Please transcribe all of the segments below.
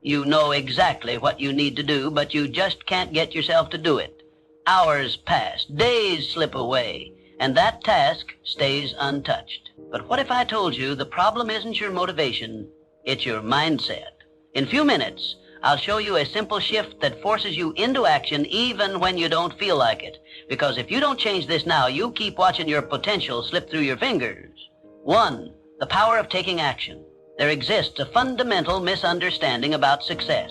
You know exactly what you need to do, but you just can't get yourself to do it. Hours pass, days slip away, and that task stays untouched. But what if I told you the problem isn't your motivation, it's your mindset? In a few minutes, I'll show you a simple shift that forces you into action even when you don't feel like it. Because if you don't change this now, you keep watching your potential slip through your fingers. 1. The power of taking action. There exists a fundamental misunderstanding about success.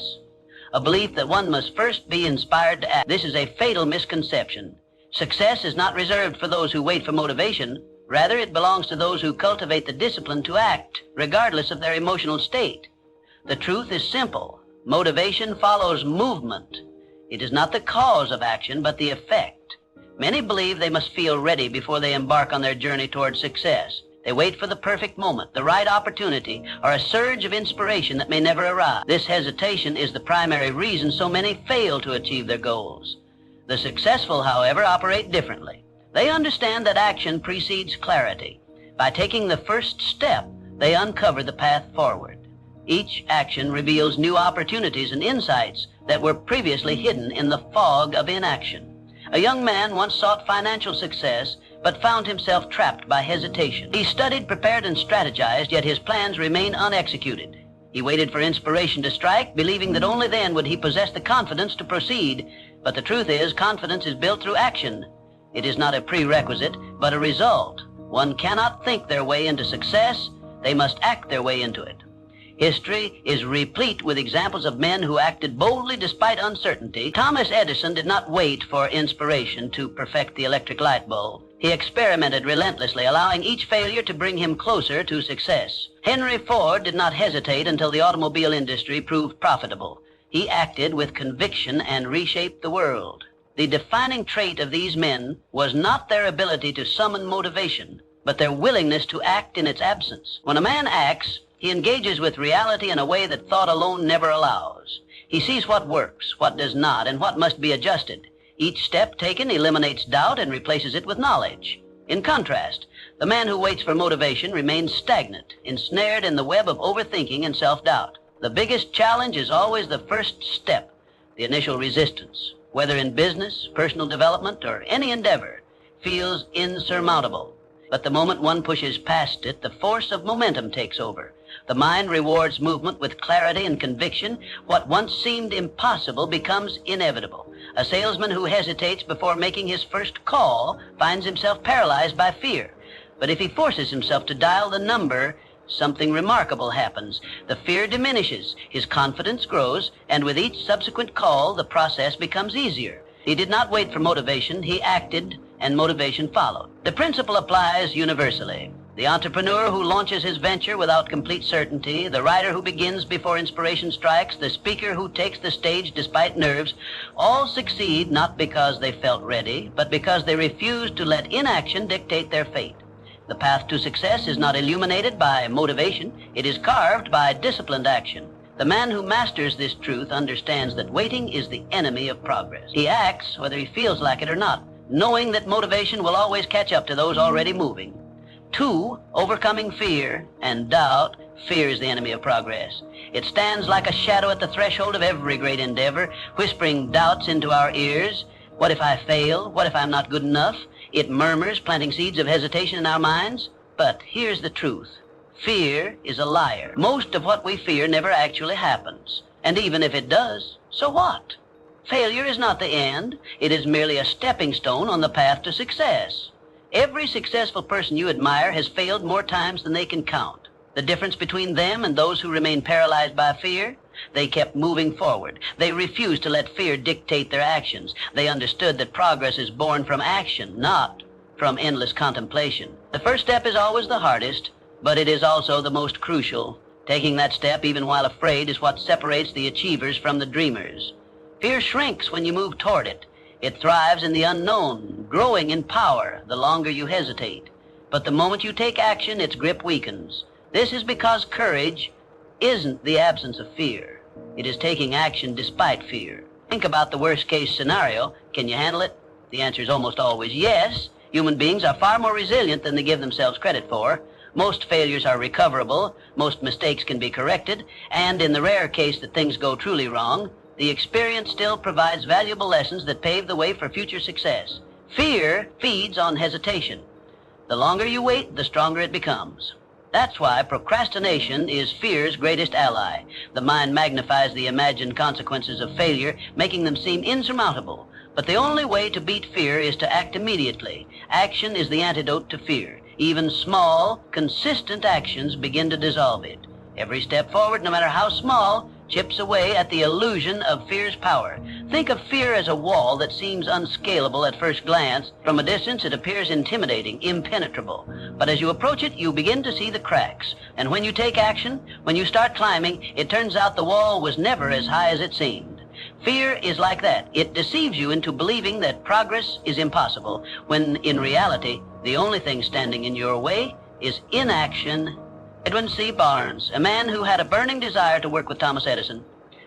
A belief that one must first be inspired to act. This is a fatal misconception. Success is not reserved for those who wait for motivation. Rather, it belongs to those who cultivate the discipline to act, regardless of their emotional state. The truth is simple. Motivation follows movement. It is not the cause of action, but the effect. Many believe they must feel ready before they embark on their journey toward success. They wait for the perfect moment, the right opportunity, or a surge of inspiration that may never arrive. This hesitation is the primary reason so many fail to achieve their goals. The successful, however, operate differently. They understand that action precedes clarity. By taking the first step, they uncover the path forward. Each action reveals new opportunities and insights that were previously hidden in the fog of inaction. A young man once sought financial success, but found himself trapped by hesitation. He studied, prepared, and strategized, yet his plans remained unexecuted. He waited for inspiration to strike, believing that only then would he possess the confidence to proceed. But the truth is, confidence is built through action. It is not a prerequisite, but a result. One cannot think their way into success. They must act their way into it. History is replete with examples of men who acted boldly despite uncertainty. Thomas Edison did not wait for inspiration to perfect the electric light bulb. He experimented relentlessly, allowing each failure to bring him closer to success. Henry Ford did not hesitate until the automobile industry proved profitable. He acted with conviction and reshaped the world. The defining trait of these men was not their ability to summon motivation, but their willingness to act in its absence. When a man acts, he engages with reality in a way that thought alone never allows. He sees what works, what does not, and what must be adjusted. Each step taken eliminates doubt and replaces it with knowledge. In contrast, the man who waits for motivation remains stagnant, ensnared in the web of overthinking and self-doubt. The biggest challenge is always the first step, the initial resistance. Whether in business, personal development, or any endeavor, feels insurmountable. But the moment one pushes past it, the force of momentum takes over. The mind rewards movement with clarity and conviction. What once seemed impossible becomes inevitable. A salesman who hesitates before making his first call finds himself paralyzed by fear. But if he forces himself to dial the number, something remarkable happens. The fear diminishes, his confidence grows, and with each subsequent call, the process becomes easier. He did not wait for motivation, he acted, and motivation followed. The principle applies universally. The entrepreneur who launches his venture without complete certainty, the writer who begins before inspiration strikes, the speaker who takes the stage despite nerves, all succeed not because they felt ready, but because they refused to let inaction dictate their fate. The path to success is not illuminated by motivation, it is carved by disciplined action. The man who masters this truth understands that waiting is the enemy of progress. He acts whether he feels like it or not, knowing that motivation will always catch up to those already moving. 2, overcoming fear and doubt. Fear is the enemy of progress. It stands like a shadow at the threshold of every great endeavor, whispering doubts into our ears. What if I fail? What if I'm not good enough? It murmurs, planting seeds of hesitation in our minds. But here's the truth. Fear is a liar. Most of what we fear never actually happens. And even if it does, so what? Failure is not the end. It is merely a stepping stone on the path to success. Every successful person you admire has failed more times than they can count. The difference between them and those who remain paralyzed by fear? They kept moving forward. They refused to let fear dictate their actions. They understood that progress is born from action, not from endless contemplation. The first step is always the hardest, but it is also the most crucial. Taking that step, even while afraid, is what separates the achievers from the dreamers. Fear shrinks when you move toward it. It thrives in the unknown, growing in power the longer you hesitate. But the moment you take action, its grip weakens. This is because courage isn't the absence of fear. It is taking action despite fear. Think about the worst-case scenario. Can you handle it? The answer is almost always yes. Human beings are far more resilient than they give themselves credit for. Most failures are recoverable, most mistakes can be corrected, and in the rare case that things go truly wrong, the experience still provides valuable lessons that pave the way for future success. Fear feeds on hesitation. The longer you wait, the stronger it becomes. That's why procrastination is fear's greatest ally. The mind magnifies the imagined consequences of failure, making them seem insurmountable. But the only way to beat fear is to act immediately. Action is the antidote to fear. Even small, consistent actions begin to dissolve it. Every step forward, no matter how small, chips away at the illusion of fear's power. Think of fear as a wall that seems unscalable at first glance. From a distance, it appears intimidating, impenetrable. But as you approach it, you begin to see the cracks. And when you take action, when you start climbing, it turns out the wall was never as high as it seemed. Fear is like that. It deceives you into believing that progress is impossible, when in reality, the only thing standing in your way is inaction. Edwin C. Barnes, a man who had a burning desire to work with Thomas Edison.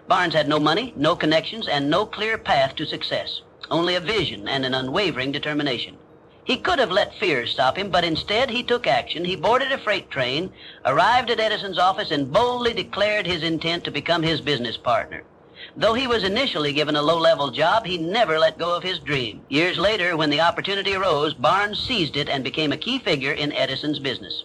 Barnes had no money, no connections, and no clear path to success, only a vision and an unwavering determination. He could have let fear stop him, but instead he took action. He boarded a freight train, arrived at Edison's office, and boldly declared his intent to become his business partner. Though he was initially given a low-level job, he never let go of his dream. Years later, when the opportunity arose, Barnes seized it and became a key figure in Edison's business.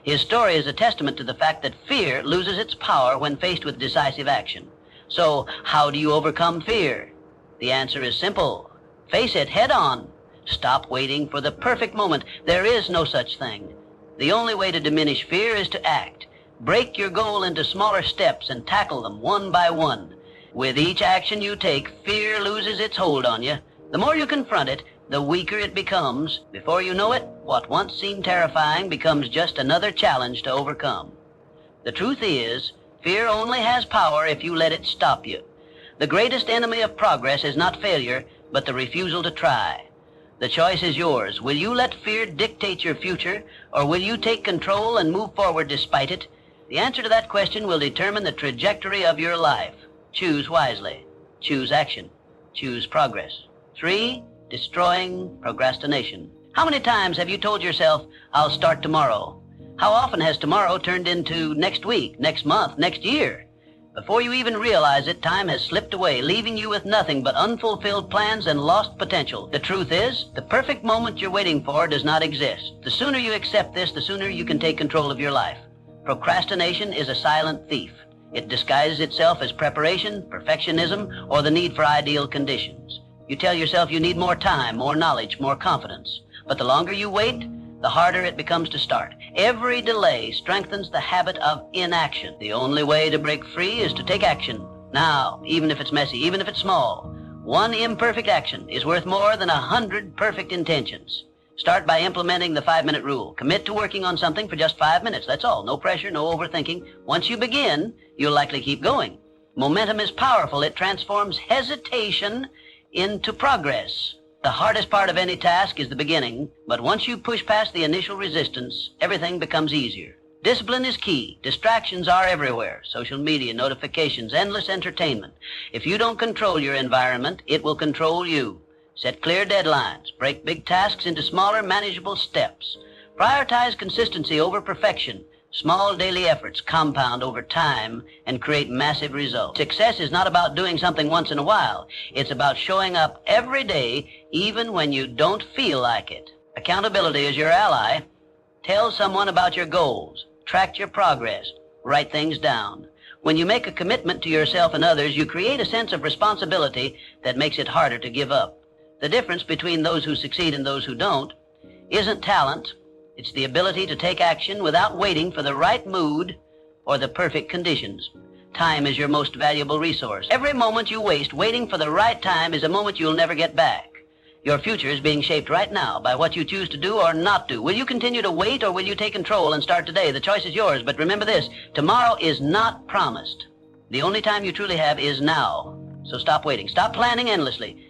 His story is a testament to the fact that fear loses its power when faced with decisive action. So, how do you overcome fear? The answer is simple. Face it head on. Stop waiting for the perfect moment. There is no such thing. The only way to diminish fear is to act. Break your goal into smaller steps and tackle them one by one. With each action you take, fear loses its hold on you. The more you confront it, the weaker it becomes. Before you know it, what once seemed terrifying becomes just another challenge to overcome. The truth is, fear only has power if you let it stop you. The greatest enemy of progress is not failure, but the refusal to try. The choice is yours. Will you let fear dictate your future, or will you take control and move forward despite it? The answer to that question will determine the trajectory of your life. Choose wisely. Choose action. Choose progress. 3. Destroying procrastination. How many times have you told yourself, I'll start tomorrow? How often has tomorrow turned into next week, next month, next year? Before you even realize it, time has slipped away, leaving you with nothing but unfulfilled plans and lost potential. The truth is, the perfect moment you're waiting for does not exist. The sooner you accept this, the sooner you can take control of your life. Procrastination is a silent thief. It disguises itself as preparation, perfectionism, or the need for ideal conditions. You tell yourself you need more time, more knowledge, more confidence. But the longer you wait, the harder it becomes to start. Every delay strengthens the habit of inaction. The only way to break free is to take action. Now, even if it's messy, even if it's small, one imperfect action is worth more than 100 perfect intentions. Start by implementing the 5-minute rule. Commit to working on something for just 5 minutes. That's all. No pressure, no overthinking. Once you begin, you'll likely keep going. Momentum is powerful. It transforms hesitation into progress. The hardest part of any task is the beginning, but once you push past the initial resistance, everything becomes easier. Discipline is key. Distractions are everywhere. Social media, notifications, endless entertainment. If you don't control your environment, it will control you. Set clear deadlines. Break big tasks into smaller, manageable steps. Prioritize consistency over perfection. Small daily efforts compound over time and create massive results. Success is not about doing something once in a while. It's about showing up every day, even when you don't feel like it. Accountability is your ally. Tell someone about your goals. Track your progress. Write things down. When you make a commitment to yourself and others, you create a sense of responsibility that makes it harder to give up. The difference between those who succeed and those who don't isn't talent. It's the ability to take action without waiting for the right mood or the perfect conditions. Time is your most valuable resource. Every moment you waste waiting for the right time is a moment you'll never get back. Your future is being shaped right now by what you choose to do or not do. Will you continue to wait, or will you take control and start today? The choice is yours, but remember this, tomorrow is not promised. The only time you truly have is now. So stop waiting. Stop planning endlessly.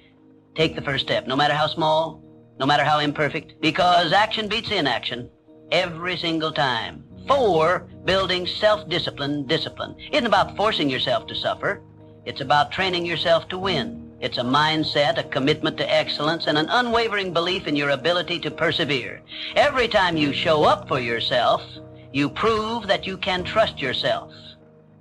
Take the first step, no matter how small, no matter how imperfect, because action beats inaction every single time. 4, building self-discipline. Discipline isn't about forcing yourself to suffer. It's about training yourself to win. It's a mindset, a commitment to excellence, and an unwavering belief in your ability to persevere. Every time you show up for yourself, You prove that you can trust yourself.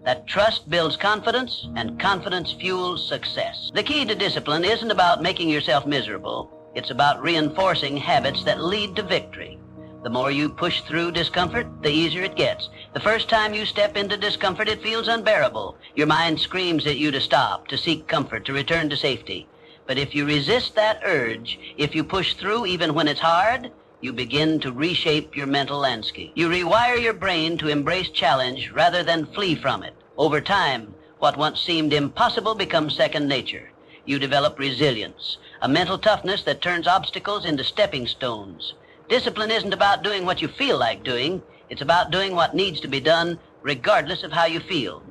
That trust builds confidence, and confidence fuels success. The key to discipline isn't about making yourself miserable. It's about reinforcing habits that lead to victory. The more you push through discomfort, the easier it gets. The first time you step into discomfort, it feels unbearable. Your mind screams at you to stop, to seek comfort, to return to safety. But if you resist that urge, if you push through even when it's hard, you begin to reshape your mental landscape. You rewire your brain to embrace challenge rather than flee from it. Over time, what once seemed impossible becomes second nature. You develop resilience, a mental toughness that turns obstacles into stepping stones. Discipline isn't about doing what you feel like doing. It's about doing what needs to be done regardless of how you feel.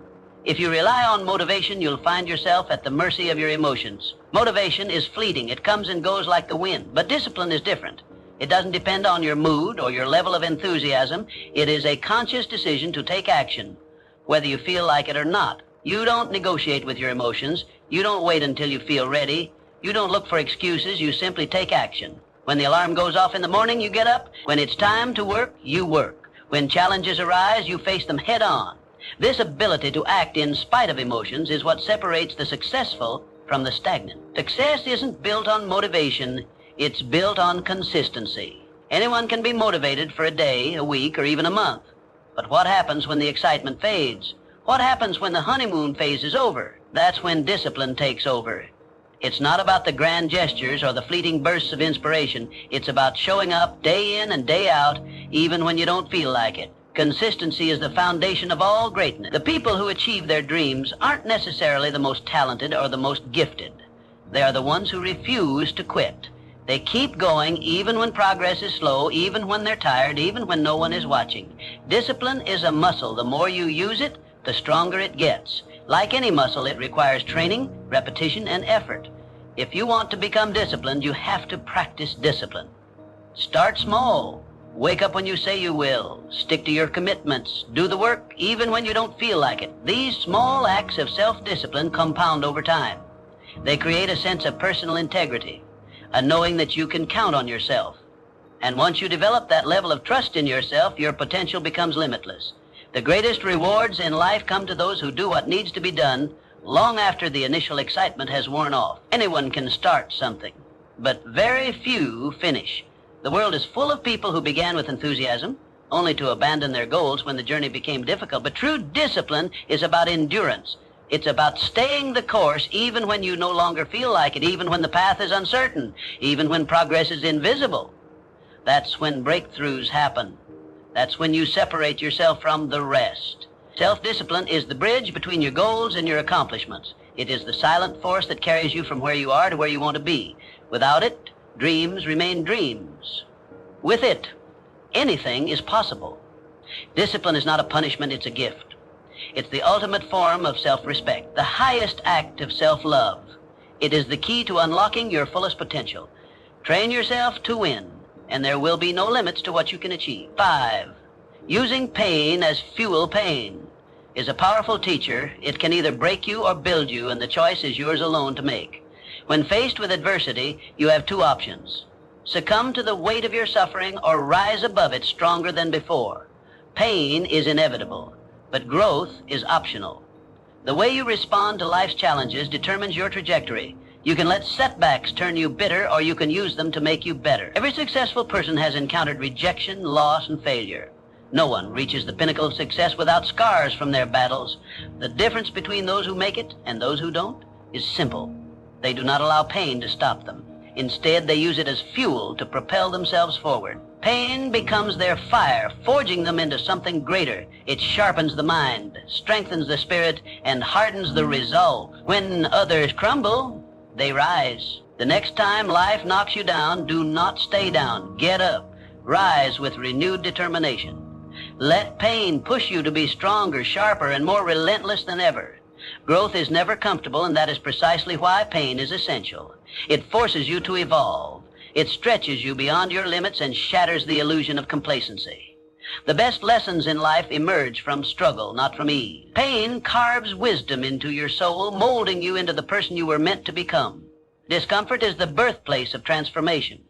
If you rely on motivation, you'll find yourself at the mercy of your emotions. Motivation is fleeting. It comes and goes like the wind. But discipline is different. It doesn't depend on your mood or your level of enthusiasm. It is a conscious decision to take action, whether you feel like it or not. You don't negotiate with your emotions. You don't wait until you feel ready. You don't look for excuses. You simply take action. When the alarm goes off in the morning, you get up. When it's time to work, you work. When challenges arise, you face them head on. This ability to act in spite of emotions is what separates the successful from the stagnant. Success isn't built on motivation. It's built on consistency. Anyone can be motivated for a day, a week, or even a month. But what happens when the excitement fades? What happens when the honeymoon phase is over? That's when discipline takes over. It's not about the grand gestures or the fleeting bursts of inspiration. It's about showing up day in and day out, even when you don't feel like it. Consistency is the foundation of all greatness. The people who achieve their dreams aren't necessarily the most talented or the most gifted. They are the ones who refuse to quit. They keep going even when progress is slow, even when they're tired, even when no one is watching. Discipline is a muscle. The more you use it, the stronger it gets. Like any muscle, it requires training, repetition, and effort. If you want to become disciplined, you have to practice discipline. Start small. Wake up when you say you will. Stick to your commitments. Do the work even when you don't feel like it. These small acts of self-discipline compound over time. They create a sense of personal integrity, a knowing that you can count on yourself. And once you develop that level of trust in yourself, your potential becomes limitless. The greatest rewards in life come to those who do what needs to be done long after the initial excitement has worn off. Anyone can start something, but very few finish. The world is full of people who began with enthusiasm, only to abandon their goals when the journey became difficult. But true discipline is about endurance. It's about staying the course even when you no longer feel like it, even when the path is uncertain, even when progress is invisible. That's when breakthroughs happen. That's when you separate yourself from the rest. Self-discipline is the bridge between your goals and your accomplishments. It is the silent force that carries you from where you are to where you want to be. Without it, dreams remain dreams. With it, anything is possible. Discipline is not a punishment, it's a gift. It's the ultimate form of self-respect, the highest act of self-love. It is the key to unlocking your fullest potential. Train yourself to win, and there will be no limits to what you can achieve. 5. Using pain as fuel. Pain is a powerful teacher. It can either break you or build you, and the choice is yours alone to make. When faced with adversity, you have two options. Succumb to the weight of your suffering or rise above it stronger than before. Pain is inevitable, but growth is optional. The way you respond to life's challenges determines your trajectory. You can let setbacks turn you bitter, or you can use them to make you better. Every successful person has encountered rejection, loss, and failure. No one reaches the pinnacle of success without scars from their battles. The difference between those who make it and those who don't is simple. They do not allow pain to stop them. Instead, they use it as fuel to propel themselves forward. Pain becomes their fire, forging them into something greater. It sharpens the mind, strengthens the spirit, and hardens the resolve. When others crumble, they rise. The next time life knocks you down, do not stay down. Get up. Rise with renewed determination. Let pain push you to be stronger, sharper, and more relentless than ever. Growth is never comfortable, and that is precisely why pain is essential. It forces you to evolve. It stretches you beyond your limits and shatters the illusion of complacency. The best lessons in life emerge from struggle, not from ease. Pain carves wisdom into your soul, molding you into the person you were meant to become. Discomfort is the birthplace of transformation.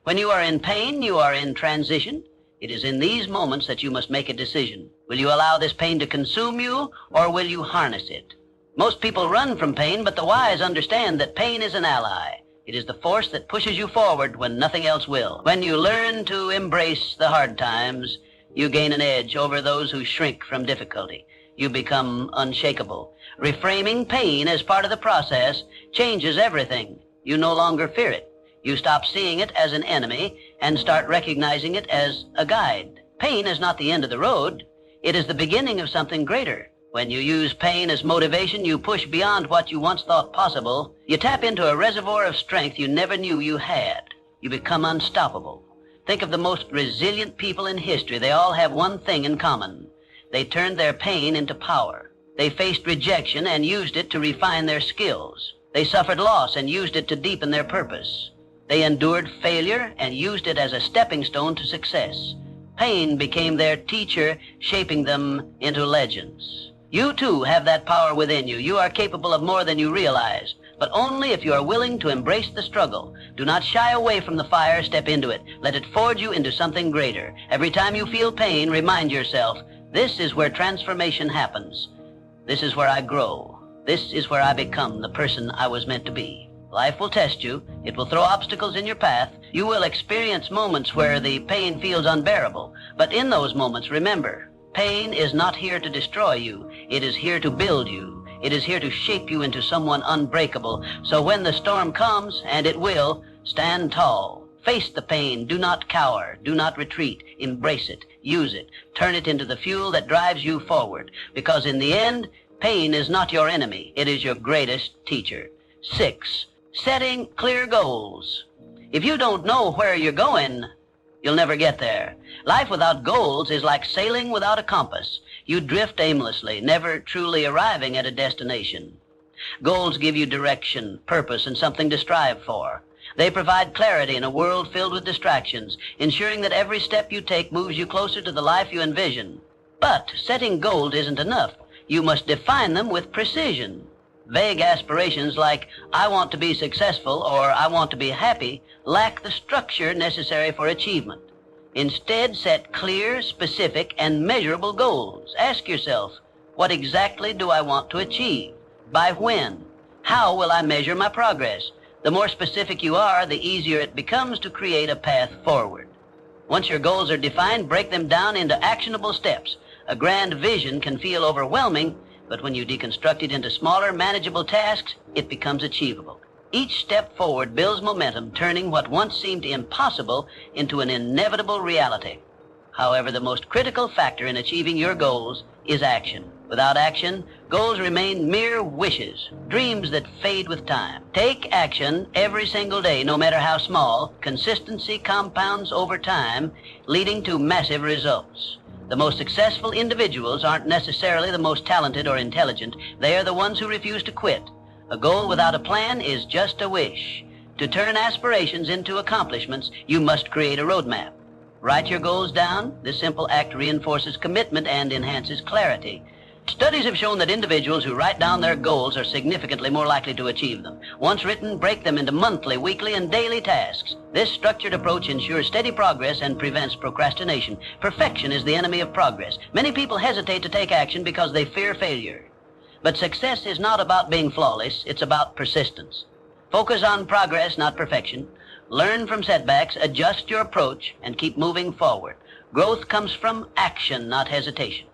When you are in pain, you are in transition. It is in these moments that you must make a decision. Will you allow this pain to consume you, or will you harness it? Most people run from pain, but the wise understand that pain is an ally. It is the force that pushes you forward when nothing else will. When you learn to embrace the hard times, you gain an edge over those who shrink from difficulty. You become unshakable. Reframing pain as part of the process changes everything. You no longer fear it. You stop seeing it as an enemy and start recognizing it as a guide. Pain is not the end of the road. It is the beginning of something greater. When you use pain as motivation, you push beyond what you once thought possible. You tap into a reservoir of strength you never knew you had. You become unstoppable. Think of the most resilient people in history. They all have one thing in common. They turned their pain into power. They faced rejection and used it to refine their skills. They suffered loss and used it to deepen their purpose. They endured failure and used it as a stepping stone to success. Pain became their teacher, shaping them into legends. You too have that power within you. You are capable of more than you realize, but only if you are willing to embrace the struggle. Do not shy away from the fire, step into it. Let it forge you into something greater. Every time you feel pain, remind yourself, this is where transformation happens. This is where I grow. This is where I become the person I was meant to be. Life will test you. It will throw obstacles in your path. You will experience moments where the pain feels unbearable. But in those moments, remember, pain is not here to destroy you. It is here to build you. It is here to shape you into someone unbreakable. So when the storm comes, and it will, stand tall. Face the pain. Do not cower. Do not retreat. Embrace it. Use it. Turn it into the fuel that drives you forward. Because in the end, pain is not your enemy. It is your greatest teacher. 6. Setting clear goals. If you don't know where you're going, you'll never get there. Life without goals is like sailing without a compass. You drift aimlessly, never truly arriving at a destination. Goals give you direction, purpose, and something to strive for. They provide clarity in a world filled with distractions, ensuring that every step you take moves you closer to the life you envision. But setting goals isn't enough. You must define them with precision. Vague aspirations like, I want to be successful or I want to be happy, lack the structure necessary for achievement. Instead, set clear, specific, and measurable goals. Ask yourself, what exactly do I want to achieve? By when? How will I measure my progress? The more specific you are, the easier it becomes to create a path forward. Once your goals are defined, break them down into actionable steps. A grand vision can feel overwhelming, but when you deconstruct it into smaller, manageable tasks, it becomes achievable. Each step forward builds momentum, turning what once seemed impossible into an inevitable reality. However, the most critical factor in achieving your goals is action. Without action, goals remain mere wishes, dreams that fade with time. Take action every single day, no matter how small. Consistency compounds over time, leading to massive results. The most successful individuals aren't necessarily the most talented or intelligent. They are the ones who refuse to quit. A goal without a plan is just a wish. To turn aspirations into accomplishments, you must create a roadmap. Write your goals down. This simple act reinforces commitment and enhances clarity. Studies have shown that individuals who write down their goals are significantly more likely to achieve them. Once written, break them into monthly, weekly, and daily tasks. This structured approach ensures steady progress and prevents procrastination. Perfection is the enemy of progress. Many people hesitate to take action because they fear failure. But success is not about being flawless. It's about persistence. Focus on progress, not perfection. Learn from setbacks, adjust your approach, and keep moving forward. Growth comes from action, not hesitation.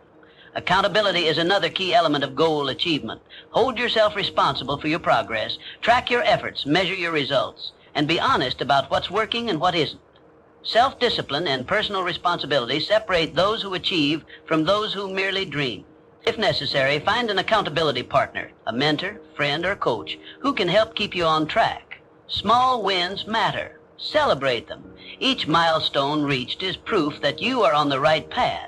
Accountability is another key element of goal achievement. Hold yourself responsible for your progress. Track your efforts, measure your results, and be honest about what's working and what isn't. Self-discipline and personal responsibility separate those who achieve from those who merely dream. If necessary, find an accountability partner, a mentor, friend, or coach who can help keep you on track. Small wins matter. Celebrate them. Each milestone reached is proof that you are on the right path.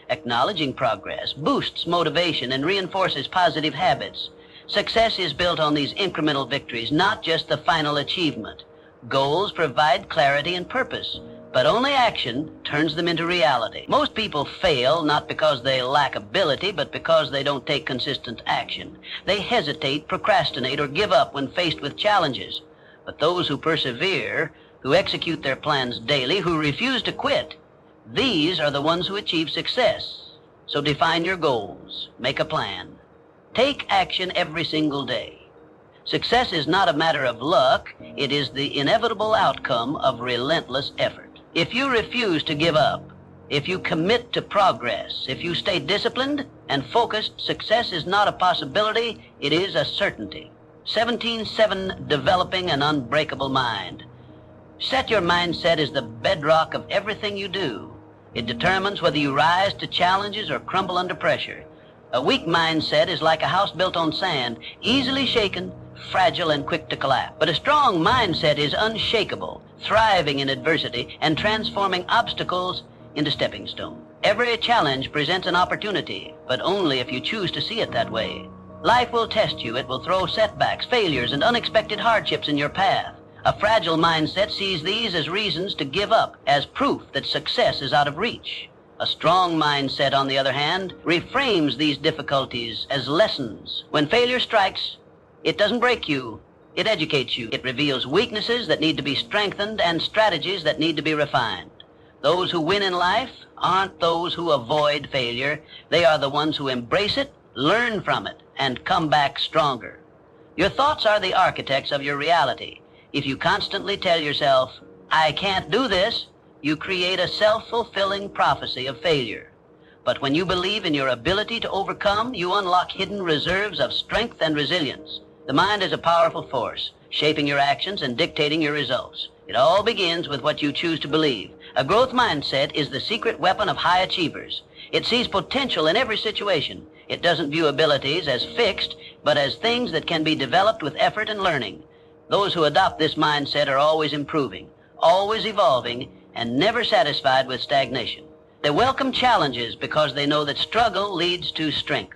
Acknowledging progress boosts motivation and reinforces positive habits. Success is built on these incremental victories, not just the final achievement. Goals provide clarity and purpose, but only action turns them into reality. Most people fail not because they lack ability, but because they don't take consistent action. They hesitate, procrastinate, or give up when faced with challenges. But those who persevere, who execute their plans daily, who refuse to quit, These are the ones who achieve success. So define your goals. Make a plan. Take action every single day. Success is not a matter of luck. It is the inevitable outcome of relentless effort. If you refuse to give up, if you commit to progress, if you stay disciplined and focused, success is not a possibility, it is a certainty. 17.7, developing an unbreakable mind. Set your mindset as the bedrock of everything you do. It determines whether you rise to challenges or crumble under pressure. A weak mindset is like a house built on sand, easily shaken, fragile, and quick to collapse. But a strong mindset is unshakable, thriving in adversity, and transforming obstacles into stepping stones. Every challenge presents an opportunity, but only if you choose to see it that way. Life will test you. It will throw setbacks, failures, and unexpected hardships in your path. A fragile mindset sees these as reasons to give up, as proof that success is out of reach. A strong mindset, on the other hand, reframes these difficulties as lessons. When failure strikes, it doesn't break you, it educates you. It reveals weaknesses that need to be strengthened and strategies that need to be refined. Those who win in life aren't those who avoid failure. They are the ones who embrace it, learn from it, and come back stronger. Your thoughts are the architects of your reality. If you constantly tell yourself, "I can't do this," you create a self-fulfilling prophecy of failure. But when you believe in your ability to overcome, you unlock hidden reserves of strength and resilience. The mind is a powerful force, shaping your actions and dictating your results. It all begins with what you choose to believe. A growth mindset is the secret weapon of high achievers. It sees potential in every situation. It doesn't view abilities as fixed, but as things that can be developed with effort and learning. Those who adopt this mindset are always improving, always evolving, and never satisfied with stagnation. They welcome challenges because they know that struggle leads to strength.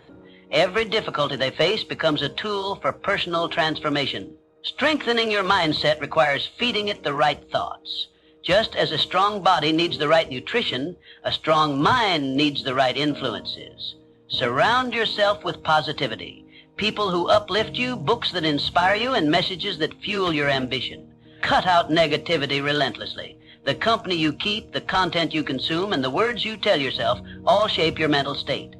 Every difficulty they face becomes a tool for personal transformation. Strengthening your mindset requires feeding it the right thoughts. Just as a strong body needs the right nutrition, a strong mind needs the right influences. Surround yourself with positivity, people who uplift you, books that inspire you, and messages that fuel your ambition. Cut out negativity relentlessly. The company you keep, the content you consume, and the words you tell yourself all shape your mental state.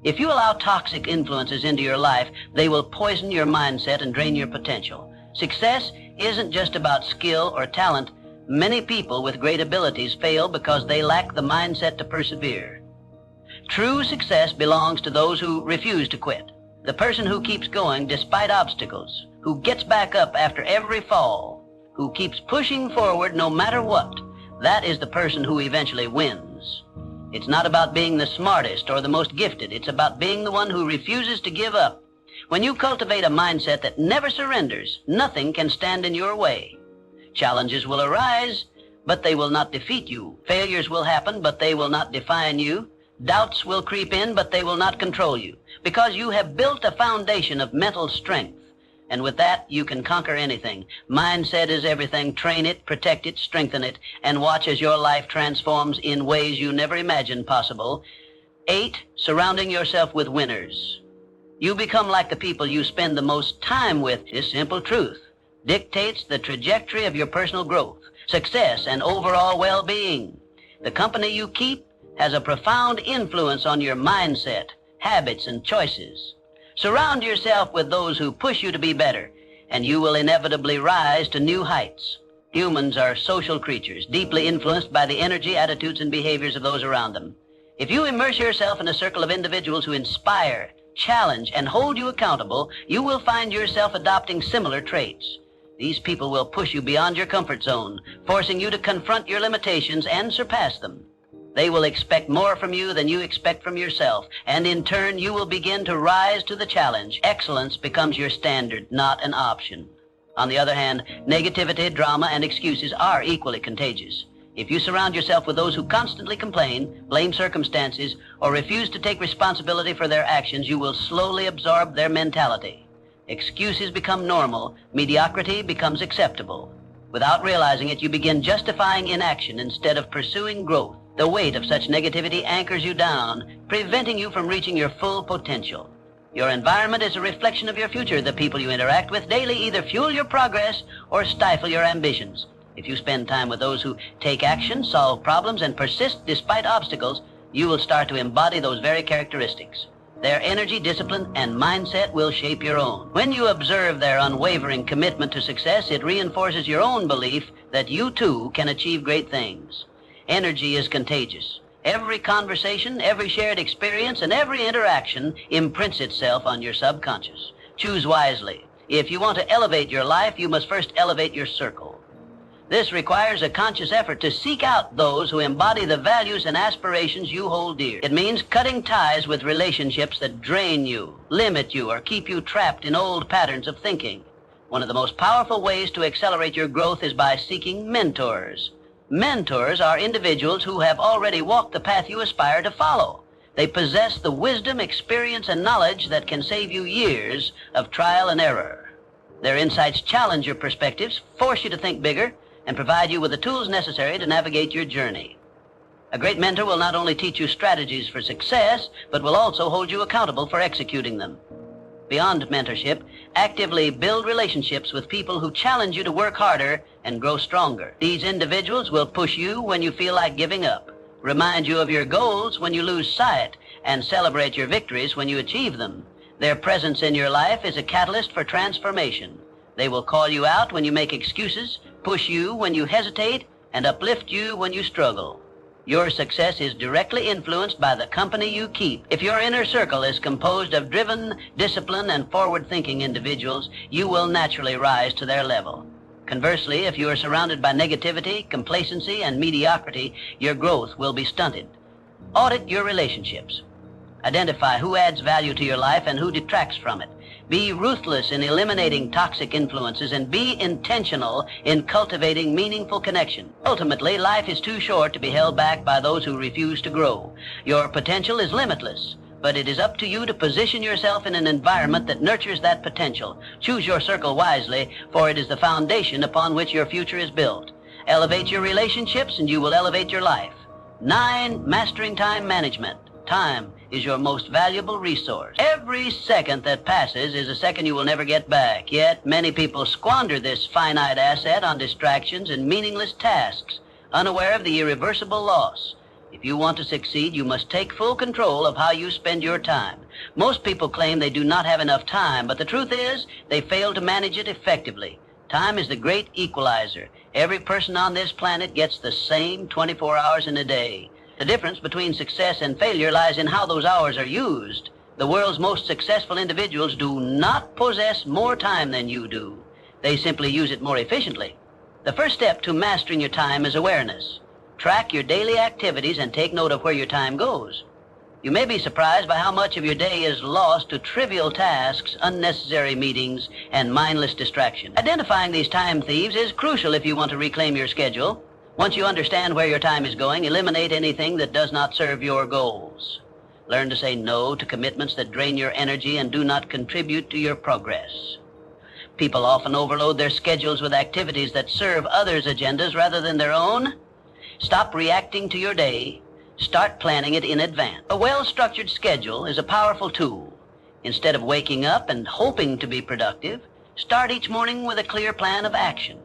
If you allow toxic influences into your life, they will poison your mindset and drain your potential. Success isn't just about skill or talent. Many people with great abilities fail because they lack the mindset to persevere. True success belongs to those who refuse to quit. The person who keeps going despite obstacles, who gets back up after every fall, who keeps pushing forward no matter what, that is the person who eventually wins. It's not about being the smartest or the most gifted. It's about being the one who refuses to give up. When you cultivate a mindset that never surrenders, nothing can stand in your way. Challenges will arise, but they will not defeat you. Failures will happen, but they will not define you. Doubts will creep in, but they will not control you, because you have built a foundation of mental strength. And with that, you can conquer anything. Mindset is everything. Train it, protect it, strengthen it, and watch as your life transforms in ways you never imagined possible. 8, surrounding yourself with winners. You become like the people you spend the most time with. This simple truth dictates the trajectory of your personal growth, success, and overall well-being. The company you keep has a profound influence on your mindset, habits, and choices. Surround yourself with those who push you to be better, and you will inevitably rise to new heights. Humans are social creatures, deeply influenced by the energy, attitudes, and behaviors of those around them. If you immerse yourself in a circle of individuals who inspire, challenge, and hold you accountable, you will find yourself adopting similar traits. These people will push you beyond your comfort zone, forcing you to confront your limitations and surpass them. They will expect more from you than you expect from yourself, and in turn you will begin to rise to the challenge. Excellence becomes your standard, not an option. On the other hand, negativity, drama, and excuses are equally contagious. If you surround yourself with those who constantly complain, blame circumstances, or refuse to take responsibility for their actions, you will slowly absorb their mentality. Excuses become normal, mediocrity becomes acceptable. Without realizing it, you begin justifying inaction instead of pursuing growth. The weight of such negativity anchors you down, preventing you from reaching your full potential. Your environment is a reflection of your future. The people you interact with daily either fuel your progress or stifle your ambitions. If you spend time with those who take action, solve problems, and persist despite obstacles, you will start to embody those very characteristics. Their energy, discipline, and mindset will shape your own. When you observe their unwavering commitment to success, it reinforces your own belief that you too can achieve great things. Energy is contagious. Every conversation, every shared experience, and every interaction imprints itself on your subconscious. Choose wisely. If you want to elevate your life, you must first elevate your circle. This requires a conscious effort to seek out those who embody the values and aspirations you hold dear. It means cutting ties with relationships that drain you, limit you, or keep you trapped in old patterns of thinking. One of the most powerful ways to accelerate your growth is by seeking mentors. Mentors are individuals who have already walked the path you aspire to follow. They possess the wisdom, experience, and knowledge that can save you years of trial and error. Their insights challenge your perspectives, force you to think bigger, and provide you with the tools necessary to navigate your journey. A great mentor will not only teach you strategies for success, but will also hold you accountable for executing them. Beyond mentorship, actively build relationships with people who challenge you to work harder and grow stronger. These individuals will push you when you feel like giving up, remind you of your goals when you lose sight, and celebrate your victories when you achieve them. Their presence in your life is a catalyst for transformation. They will call you out when you make excuses, push you when you hesitate, and uplift you when you struggle. Your success is directly influenced by the company you keep. If your inner circle is composed of driven, disciplined, and forward-thinking individuals, you will naturally rise to their level. Conversely, if you are surrounded by negativity, complacency, and mediocrity, your growth will be stunted. Audit your relationships. Identify who adds value to your life and who detracts from it. Be ruthless in eliminating toxic influences and be intentional in cultivating meaningful connection. Ultimately, life is too short to be held back by those who refuse to grow. Your potential is limitless, but it is up to you to position yourself in an environment that nurtures that potential. Choose your circle wisely, for it is the foundation upon which your future is built. Elevate your relationships and you will elevate your life. 9. Mastering time management. Time is your most valuable resource. Every second that passes is a second you will never get back. Yet many people squander this finite asset on distractions and meaningless tasks, unaware of the irreversible loss. If you want to succeed, you must take full control of how you spend your time. Most people claim they do not have enough time, but the truth is they fail to manage it effectively. Time is the great equalizer. Every person on this planet gets the same 24 hours in a day. The difference between success and failure lies in how those hours are used. The world's most successful individuals do not possess more time than you do. They simply use it more efficiently. The first step to mastering your time is awareness. Track your daily activities and take note of where your time goes. You may be surprised by how much of your day is lost to trivial tasks, unnecessary meetings, and mindless distraction. Identifying these time thieves is crucial if you want to reclaim your schedule. Once you understand where your time is going, eliminate anything that does not serve your goals. Learn to say no to commitments that drain your energy and do not contribute to your progress. People often overload their schedules with activities that serve others' agendas rather than their own. Stop reacting to your day. Start planning it in advance. A well-structured schedule is a powerful tool. Instead of waking up and hoping to be productive, start each morning with a clear plan of action.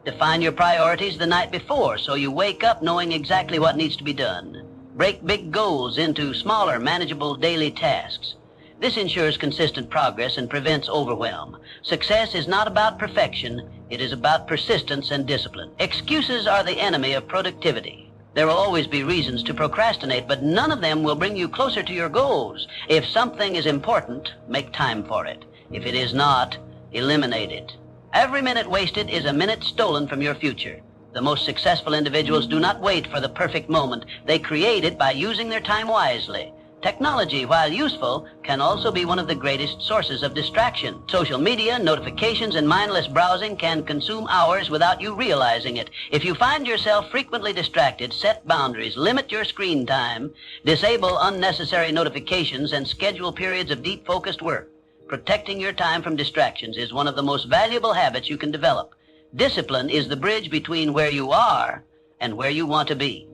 Define your priorities the night before so you wake up knowing exactly what needs to be done. Break big goals into smaller, manageable daily tasks. This ensures consistent progress and prevents overwhelm. Success is not about perfection. It is about persistence and discipline. Excuses are the enemy of productivity. There will always be reasons to procrastinate, but none of them will bring you closer to your goals. If something is important, make time for it. If it is not, eliminate it. Every minute wasted is a minute stolen from your future. The most successful individuals do not wait for the perfect moment. They create it by using their time wisely. Technology, while useful, can also be one of the greatest sources of distraction. Social media, notifications, and mindless browsing can consume hours without you realizing it. If you find yourself frequently distracted, set boundaries, limit your screen time, disable unnecessary notifications, and schedule periods of deep focused work. Protecting your time from distractions is one of the most valuable habits you can develop. Discipline is the bridge between where you are and where you want to be.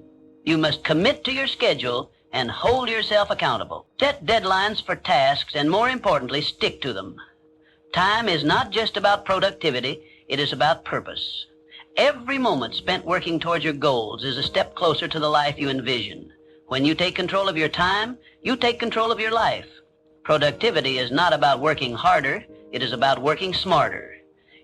You must commit to your schedule and hold yourself accountable. Set deadlines for tasks and, more importantly, stick to them. Time is not just about productivity, it is about purpose. Every moment spent working towards your goals is a step closer to the life you envision. When you take control of your time, you take control of your life. Productivity is not about working harder, it is about working smarter.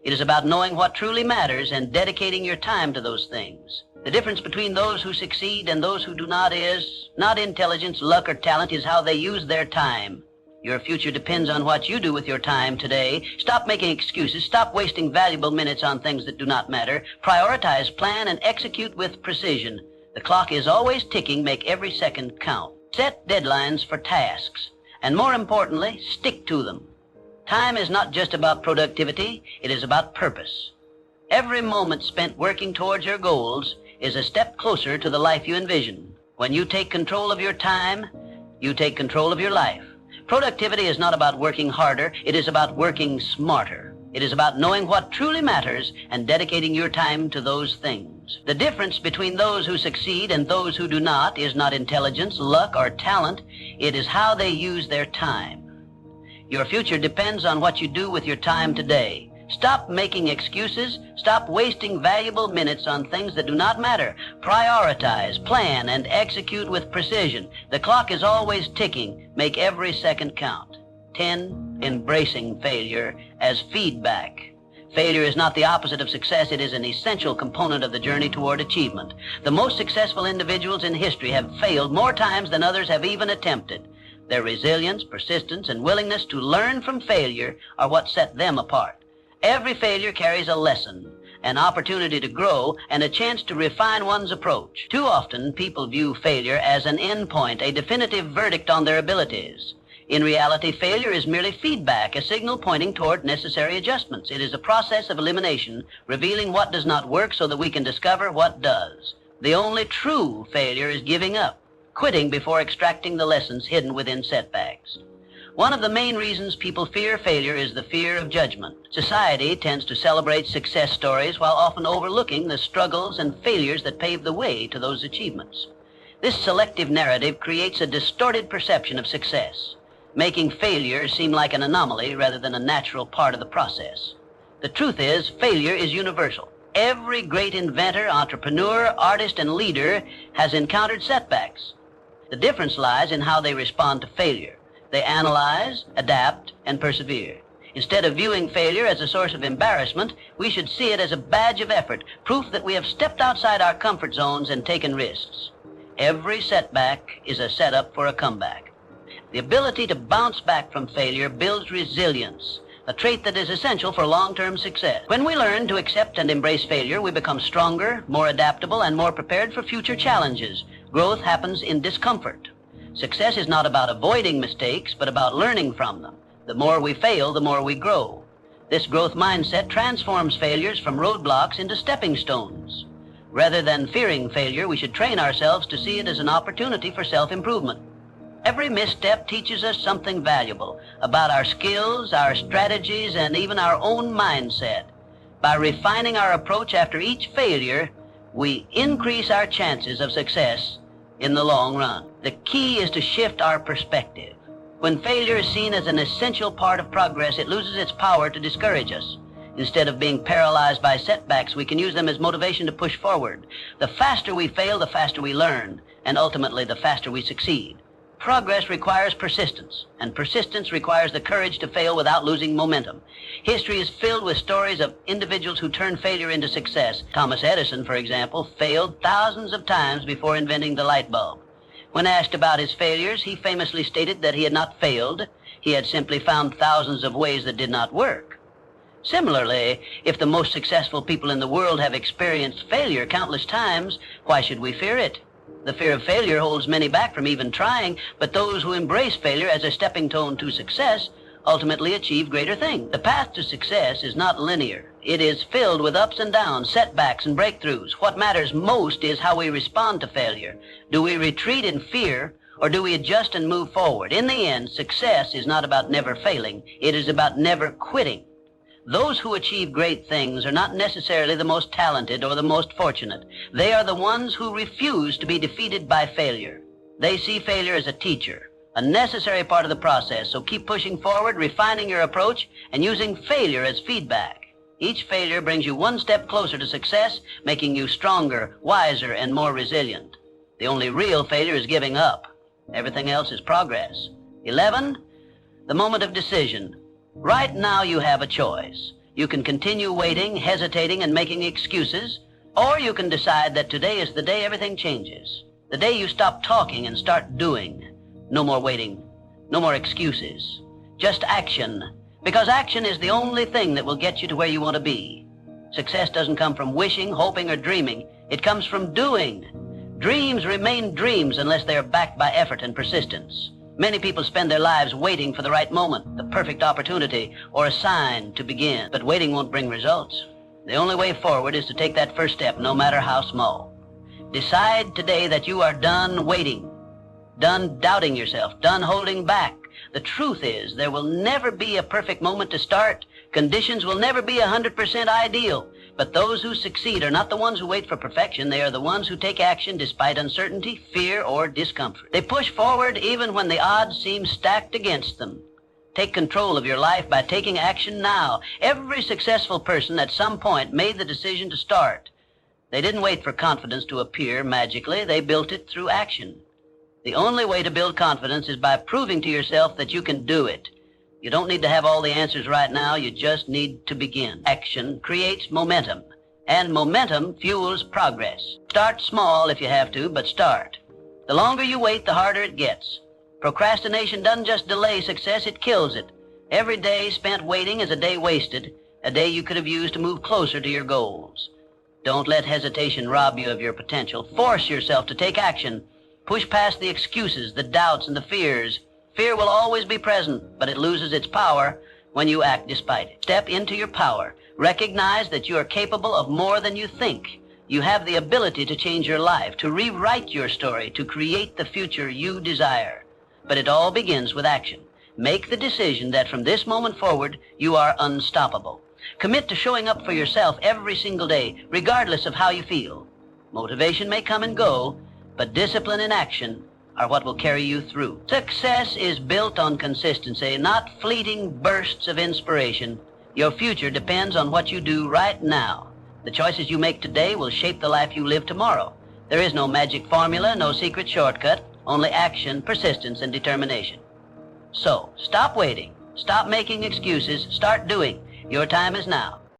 It is about knowing what truly matters and dedicating your time to those things. The difference between those who succeed and those who do not is not intelligence, luck, or talent, is how they use their time. Your future depends on what you do with your time today. Stop making excuses. Stop wasting valuable minutes on things that do not matter. Prioritize, plan, and execute with precision. The clock is always ticking. Make every second count. Set deadlines for tasks. And more importantly, stick to them. Time is not just about productivity. It is about purpose. Every moment spent working towards your goals is a step closer to the life you envision. When you take control of your time, you take control of your life. Productivity is not about working harder, it is about working smarter. It is about knowing what truly matters and dedicating your time to those things. The difference between those who succeed and those who do not is not intelligence, luck, or talent. It is how they use their time. Your future depends on what you do with your time today. Stop making excuses. Stop wasting valuable minutes on things that do not matter. Prioritize, plan, and execute with precision. The clock is always ticking. Make every second count. 10. Embracing failure as feedback. Failure is not the opposite of success. It is an essential component of the journey toward achievement. The most successful individuals in history have failed more times than others have even attempted. Their resilience, persistence, and willingness to learn from failure are what set them apart. Every failure carries a lesson, an opportunity to grow, and a chance to refine one's approach. Too often, people view failure as an endpoint, a definitive verdict on their abilities. In reality, failure is merely feedback, a signal pointing toward necessary adjustments. It is a process of elimination, revealing what does not work so that we can discover what does. The only true failure is giving up, quitting before extracting the lessons hidden within setbacks. One of the main reasons people fear failure is the fear of judgment. Society tends to celebrate success stories while often overlooking the struggles and failures that pave the way to those achievements. This selective narrative creates a distorted perception of success, making failure seem like an anomaly rather than a natural part of the process. The truth is, failure is universal. Every great inventor, entrepreneur, artist, and leader has encountered setbacks. The difference lies in how they respond to failure. They analyze, adapt, and persevere. Instead of viewing failure as a source of embarrassment, we should see it as a badge of effort, proof that we have stepped outside our comfort zones and taken risks. Every setback is a setup for a comeback. The ability to bounce back from failure builds resilience, a trait that is essential for long-term success. When we learn to accept and embrace failure, we become stronger, more adaptable, and more prepared for future challenges. Growth happens in discomfort. Success is not about avoiding mistakes, but about learning from them. The more we fail, the more we grow. This growth mindset transforms failures from roadblocks into stepping stones. Rather than fearing failure, we should train ourselves to see it as an opportunity for self-improvement. Every misstep teaches us something valuable about our skills, our strategies, and even our own mindset. By refining our approach after each failure, we increase our chances of success in the long run. The key is to shift our perspective. When failure is seen as an essential part of progress, it loses its power to discourage us. Instead of being paralyzed by setbacks, we can use them as motivation to push forward. The faster we fail, the faster we learn, and ultimately the faster we succeed. Progress requires persistence, and persistence requires the courage to fail without losing momentum. History is filled with stories of individuals who turned failure into success. Thomas Edison, for example, failed thousands of times before inventing the light bulb. When asked about his failures, he famously stated that he had not failed. He had simply found thousands of ways that did not work. Similarly, if the most successful people in the world have experienced failure countless times, why should we fear it? The fear of failure holds many back from even trying, but those who embrace failure as a stepping stone to success ultimately achieve greater things. The path to success is not linear. It is filled with ups and downs, setbacks, and breakthroughs. What matters most is how we respond to failure. Do we retreat in fear, or do we adjust and move forward? In the end, success is not about never failing. It is about never quitting. Those who achieve great things are not necessarily the most talented or the most fortunate. They are the ones who refuse to be defeated by failure. They see failure as a teacher, a necessary part of the process, so keep pushing forward, refining your approach, and using failure as feedback. Each failure brings you one step closer to success, making you stronger, wiser, and more resilient. The only real failure is giving up. Everything else is progress. 11, the moment of decision. Right now you have a choice. You can continue waiting, hesitating, and making excuses, or you can decide that today is the day everything changes. The day you stop talking and start doing. No more waiting. No more excuses. Just action. Because action is the only thing that will get you to where you want to be. Success doesn't come from wishing, hoping, or dreaming. It comes from doing. Dreams remain dreams unless they are backed by effort and persistence. Many people spend their lives waiting for the right moment, the perfect opportunity, or a sign to begin. But waiting won't bring results. The only way forward is to take that first step, no matter how small. Decide today that you are done waiting, done doubting yourself, done holding back. The truth is, there will never be a perfect moment to start. Conditions will never be 100% ideal. But those who succeed are not the ones who wait for perfection. They are the ones who take action despite uncertainty, fear, or discomfort. They push forward even when the odds seem stacked against them. Take control of your life by taking action now. Every successful person at some point made the decision to start. They didn't wait for confidence to appear magically. They built it through action. The only way to build confidence is by proving to yourself that you can do it. You don't need to have all the answers right now. You just need to begin. Action creates momentum, and momentum fuels progress. Start small if you have to, but start. The longer you wait, the harder it gets. Procrastination doesn't just delay success, it kills it. Every day spent waiting is a day wasted, a day you could have used to move closer to your goals. Don't let hesitation rob you of your potential. Force yourself to take action. Push past the excuses, the doubts, and the fears. Fear will always be present, but it loses its power when you act despite it. Step into your power. Recognize that you are capable of more than you think. You have the ability to change your life, to rewrite your story, to create the future you desire. But it all begins with action. Make the decision that from this moment forward, you are unstoppable. Commit to showing up for yourself every single day, regardless of how you feel. Motivation may come and go, but discipline and action are what will carry you through. Success is built on consistency, not fleeting bursts of inspiration. Your future depends on what you do right now. The choices you make today will shape the life you live tomorrow. There is no magic formula, no secret shortcut, only action, persistence, and determination. So, stop waiting. Stop making excuses. Start doing. Your time is now.